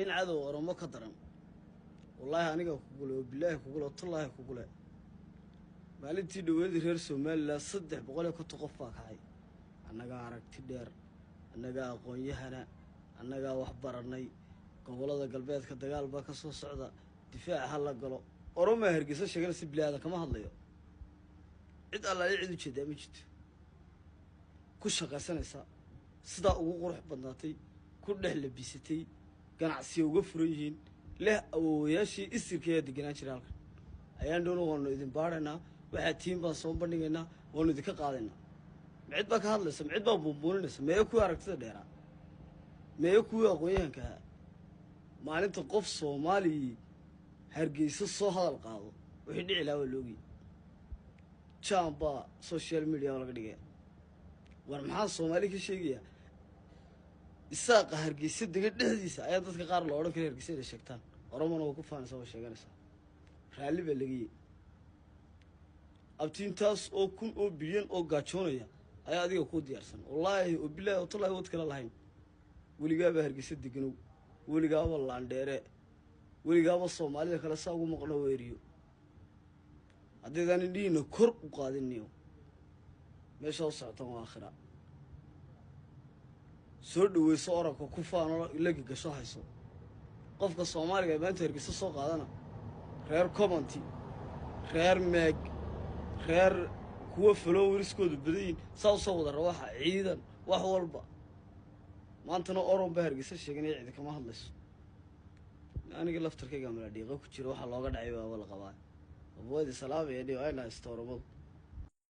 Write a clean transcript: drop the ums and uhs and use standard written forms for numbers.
in cadow oromo ka daran wallahi aniga kugule billahi kugule tallahi kugule maalintii dhaweedii reer Soomaaliland 300 qof baa kacay annaga aragti dheer annaga aqoon-yahana annaga wax baranay gobolada galbeedka dagaal baa ka soo socda difaac hal la galo oromo Hargeysa sheegana si bilaada kama hadlayo cid alla cid u jeedaa ma jirto ku shaqaysanaysa sida ugu qurux badnaatay ku dhaxlabisatay ganacsi uga furan yihiin leh awooyaashii isirkeeda deganaan jiray halkan ayaan doonayno idin baarana waxa tiim baan soo bandhigaynaa oo idin ka qaadayna mid baa ka hadlaysa mid baa buubuulinaysa meeyo ku aragtida dheera meeyo ku aqoonyahanka maalinta qof Soomaali Hargeysa soo hadal qaado wixii dhici lahaa loogi jamba social media laga dhigay war maxaa Soomaali ka sheegaya isaaq Hargeysa degan dhexdiisa ayaa dadka qaar loo oran karo Hargeysa ay sheegtaan oromona ku faanaysa oo sheeganaysa raali baa laga abtiintaas oo kun oo bilyan oo gaajoonaya ayaa adiga ku diyaarsan wallahi oo billahi oo tallahi wad kala lahayn waligaaba Hargeysa deganow waligaaba laandheere waligaaba Soomaalida kala saa ugu maqno weeriyo adeegan indhiina kor u qaadinayo meesha oo socota aakhira soo dhaweyso oranka ku faano laga gasho hayso qofka Soomaaliga maanta Hargeysa soo qaadana reer commenti reer meg reer kuwa followers-koodu badan soo soo wada waxa ciidan wax walba maantana oron ba Hargeysa sheeganay cid kama hadlayso aniga laftarkayga ma la dhiiqo ku jiro waxa looga dhacay waa la qabaa abooda salaam iyo ayna istoorabad